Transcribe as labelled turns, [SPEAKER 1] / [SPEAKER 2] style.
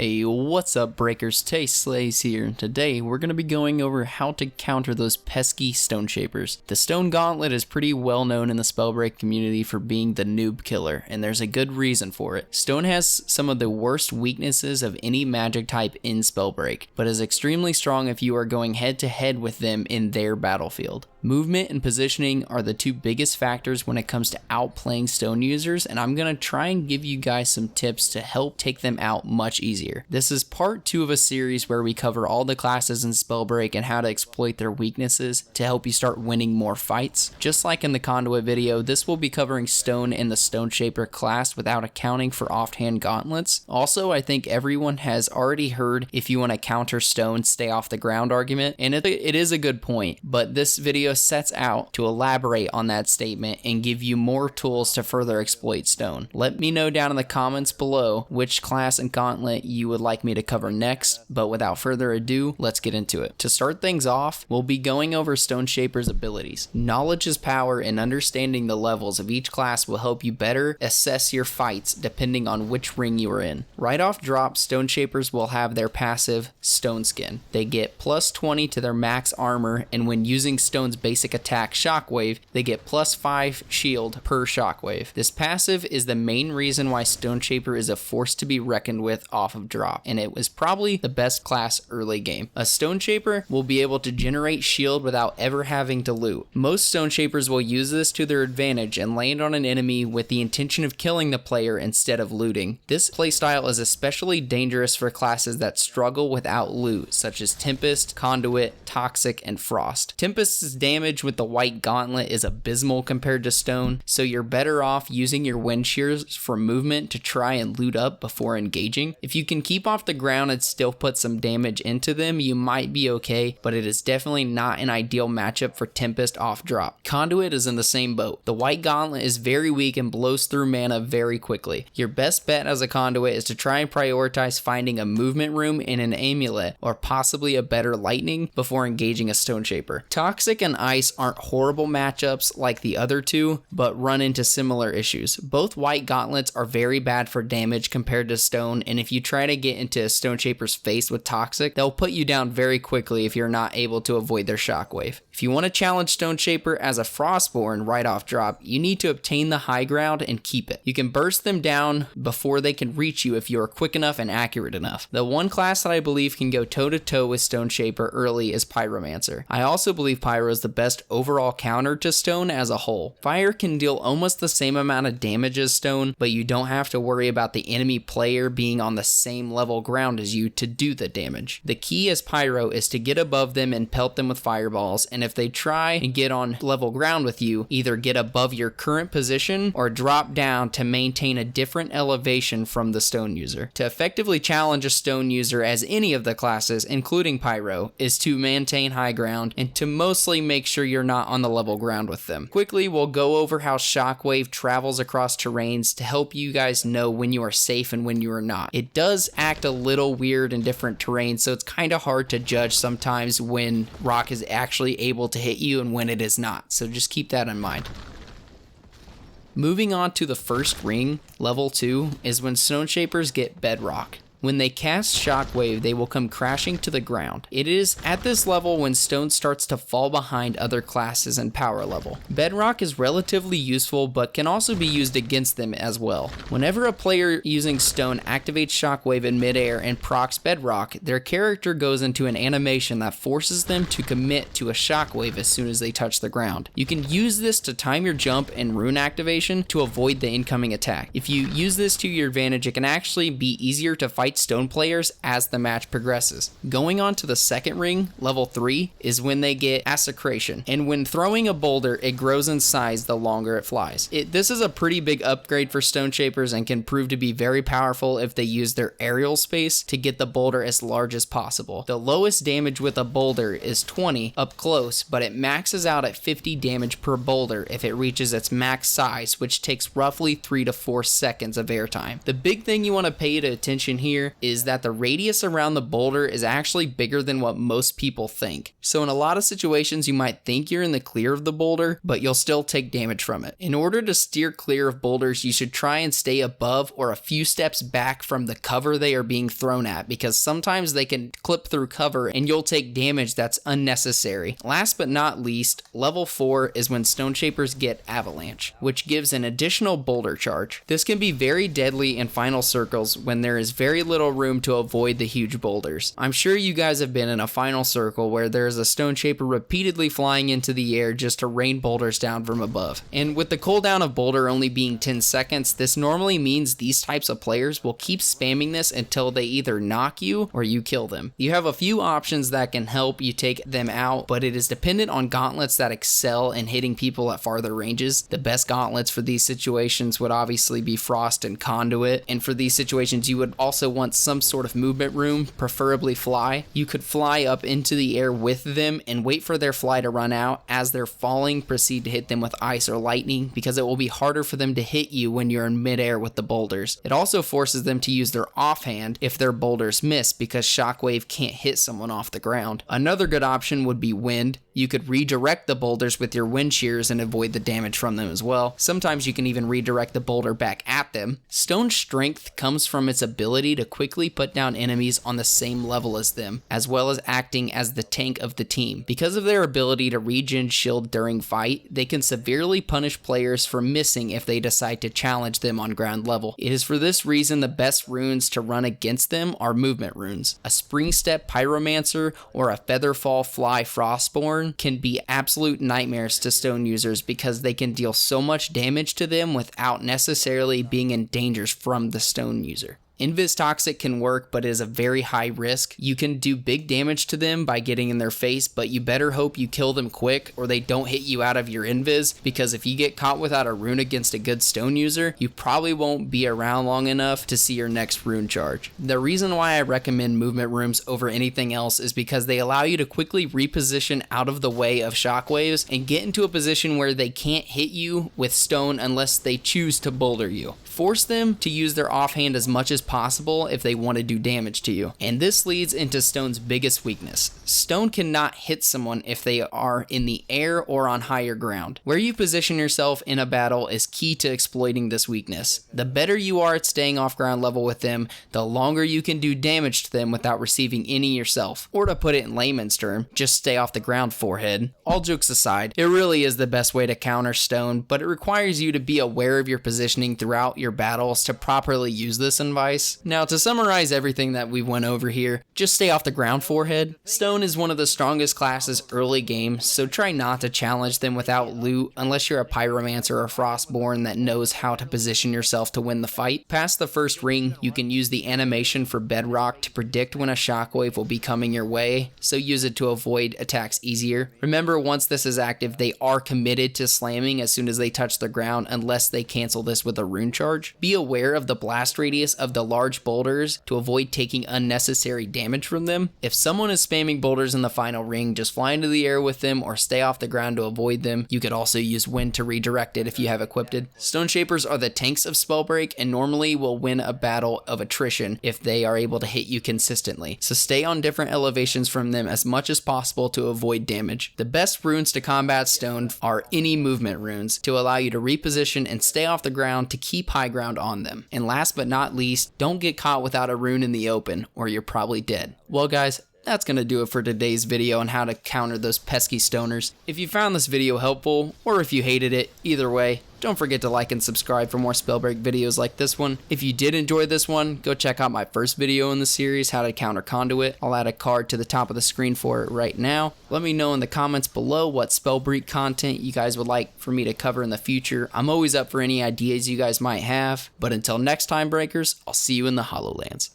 [SPEAKER 1] Hey, what's up breakers, Taste Slays here, and today we're going to be going over how to counter those pesky stone shapers. The stone gauntlet is pretty well known in the Spellbreak community for being the noob killer, and there's a good reason for it. Stone has some of the worst weaknesses of any magic type in Spellbreak, but is extremely strong if you are going head to head with them in their battlefield. Movement and positioning are the two biggest factors when it comes to outplaying stone users, and I'm going to try and give you guys some tips to help take them out much easier. This is part 2 of a series where we cover all the classes in Spellbreak and how to exploit their weaknesses to help you start winning more fights. Just like in the conduit video, this will be covering stone and the stone shaper class without accounting for offhand gauntlets. Also, I think everyone has already heard if you want to counter stone, stay off the ground argument, and it is a good point, but this video sets out to elaborate on that statement and give you more tools to further exploit stone. Let me know down in the comments below which class and gauntlet you would like me to cover next, but without further ado, let's get into it. To start things off, we'll be going over Stone Shaper's abilities. Knowledge is power, and understanding the levels of each class will help you better assess your fights depending on which ring you are in. Right off drop, Stone Shapers will have their passive Stone Skin. They get plus 20 to their max armor, and when using Stone's basic attack Shockwave, they get plus 5 shield per Shockwave. This passive is the main reason why Stone Shaper is a force to be reckoned with off of drop, and it was probably the best class early game. A Stone Shaper will be able to generate shield without ever having to loot. Most Stone Shapers will use this to their advantage and land on an enemy with the intention of killing the player instead of looting. This playstyle is especially dangerous for classes that struggle without loot, such as Tempest, Conduit, Toxic, and Frost. Tempest's damage with the white gauntlet is abysmal compared to stone, so you're better off using your wind shears for movement to try and loot up before engaging. If you can keep off the ground and still put some damage into them, you might be okay, but it is definitely not an ideal matchup for Tempest off drop. Conduit is in the same boat. The white gauntlet is very weak and blows through mana very quickly. Your best bet as a conduit is to try and prioritize finding a movement room in an amulet, or possibly a better lightning, before engaging a stone shaper. Toxic and ice aren't horrible matchups like the other two, but run into similar issues. Both white gauntlets are very bad for damage compared to stone, and if you try to get into a stone shaper's face with toxic, they'll put you down very quickly if you're not able to avoid their shockwave. If you want to challenge stone shaper as a frostborn right off drop, you need to obtain the high ground and keep it. You can burst them down before they can reach you if you are quick enough and accurate enough. The one class that I believe can go toe to toe with stone shaper early is Pyromancer. I also believe Pyro is the best overall counter to stone as a whole. Fire can deal almost the same amount of damage as stone, but you don't have to worry about the enemy player being on the same level ground as you to do the damage. The key as Pyro is to get above them and pelt them with fireballs, and if they try and get on level ground with you, either get above your current position or drop down to maintain a different elevation from the stone user. To effectively challenge a stone user as any of the classes, including Pyro, is to maintain high ground and to mostly make sure you're not on the level ground with them. Quickly, we'll go over how Shockwave travels across terrains to help you guys know when you are safe and when you are not. It does act a little weird in different terrains, so it's kind of hard to judge sometimes when rock is actually able to hit you and when it is not, so just keep that in mind. Moving on to the first ring, level 2, is when stone shapers get bedrock. When they cast Shockwave, they will come crashing to the ground. It is at this level when stone starts to fall behind other classes in power level. Bedrock is relatively useful, but can also be used against them as well. Whenever a player using stone activates Shockwave in midair and procs Bedrock, their character goes into an animation that forces them to commit to a Shockwave as soon as they touch the ground. You can use this to time your jump and rune activation to avoid the incoming attack. If you use this to your advantage, it can actually be easier to fight stone players as the match progresses. Going on to the second ring, level 3, is when they get Assecration, and when throwing a boulder, it grows in size the longer it flies. This is a pretty big upgrade for stone shapers and can prove to be very powerful if they use their aerial space to get the boulder as large as possible. The lowest damage with a boulder is 20 up close, but it maxes out at 50 damage per boulder if it reaches its max size, which takes roughly 3 to 4 seconds of airtime. The big thing you want to pay attention here here is that the radius around the boulder is actually bigger than what most people think. So in a lot of situations you might think you're in the clear of the boulder, but you'll still take damage from it. In order to steer clear of boulders, you should try and stay above or a few steps back from the cover they are being thrown at, because sometimes they can clip through cover and you'll take damage that's unnecessary. Last but not least, level 4 is when stone shapers get avalanche, which gives an additional boulder charge. This can be very deadly in final circles when there is very little room to avoid the huge boulders. I'm sure you guys have been in a final circle where there is a stone shaper repeatedly flying into the air just to rain boulders down from above. And with the cooldown of boulder only being 10 seconds, this normally means these types of players will keep spamming this until they either knock you or you kill them. You have a few options that can help you take them out, but it is dependent on gauntlets that excel in hitting people at farther ranges. The best gauntlets for these situations would obviously be Frost and Conduit, and for these situations you would also want some sort of movement room, preferably fly. You could fly up into the air with them and wait for their fly to run out. As they're falling, proceed to hit them with ice or lightning, because it will be harder for them to hit you when you're in midair with the boulders. It also forces them to use their offhand if their boulders miss, because Shockwave can't hit someone off the ground. Another good option would be wind. You could redirect the boulders with your wind shears and avoid the damage from them as well. Sometimes you can even redirect the boulder back at them. Stone's strength comes from its ability to quickly put down enemies on the same level as them, as well as acting as the tank of the team. Because of their ability to regen shield during fight, they can severely punish players for missing if they decide to challenge them on ground level. It is for this reason the best runes to run against them are movement runes. A Spring Step Pyromancer or a Featherfall Fly Frostborn can be absolute nightmares to stone users, because they can deal so much damage to them without necessarily being in danger from the stone user. Invis Toxic can work, but it is a very high risk. You can do big damage to them by getting in their face, but you better hope you kill them quick or they don't hit you out of your Invis, because if you get caught without a rune against a good stone user, you probably won't be around long enough to see your next rune charge. The reason why I recommend movement rooms over anything else is because they allow you to quickly reposition out of the way of shockwaves and get into a position where they can't hit you with stone unless they choose to boulder you. Force them to use their offhand as much as possible if they want to do damage to you. And this leads into Stone's biggest weakness. Stone cannot hit someone if they are in the air or on higher ground. Where you position yourself in a battle is key to exploiting this weakness. The better you are at staying off ground level with them, the longer you can do damage to them without receiving any yourself. Or to put it in layman's term, just stay off the ground, forehead. All jokes aside, it really is the best way to counter Stone, but it requires you to be aware of your positioning throughout your battles to properly use this advice. Now, to summarize everything that we went over here, just stay off the ground, forehead. Stone is one of the strongest classes early game, so try not to challenge them without loot unless you're a Pyromancer or a Frostborn that knows how to position yourself to win the fight. Past the first ring, you can use the animation for Bedrock to predict when a shockwave will be coming your way, so use it to avoid attacks easier. Remember, once this is active, they are committed to slamming as soon as they touch the ground unless they cancel this with a rune charge. Be aware of the blast radius of the large boulders to avoid taking unnecessary damage from them. If someone is spamming boulders in the final ring, just fly into the air with them or stay off the ground to avoid them. You could also use wind to redirect it if you have equipped. Stone Shapers are the tanks of Spellbreak and normally will win a battle of attrition if they are able to hit you consistently. So stay on different elevations from them as much as possible to avoid damage. The best runes to combat Stone are any movement runes to allow you to reposition and stay off the ground to keep high ground on them. And last but not least, don't get caught without a rune in the open or you're probably dead. Well guys, that's going to do it for today's video on how to counter those pesky stoners. If you found this video helpful, or if you hated it, either way, don't forget to like and subscribe for more Spellbreak videos like this one. If you did enjoy this one, go check out my first video in the series, how to counter Conduit. I'll add a card to the top of the screen for it right now. Let me know in the comments below what Spellbreak content you guys would like for me to cover in the future. I'm always up for any ideas you guys might have. But until next time, Breakers, I'll see you in the HoloLands.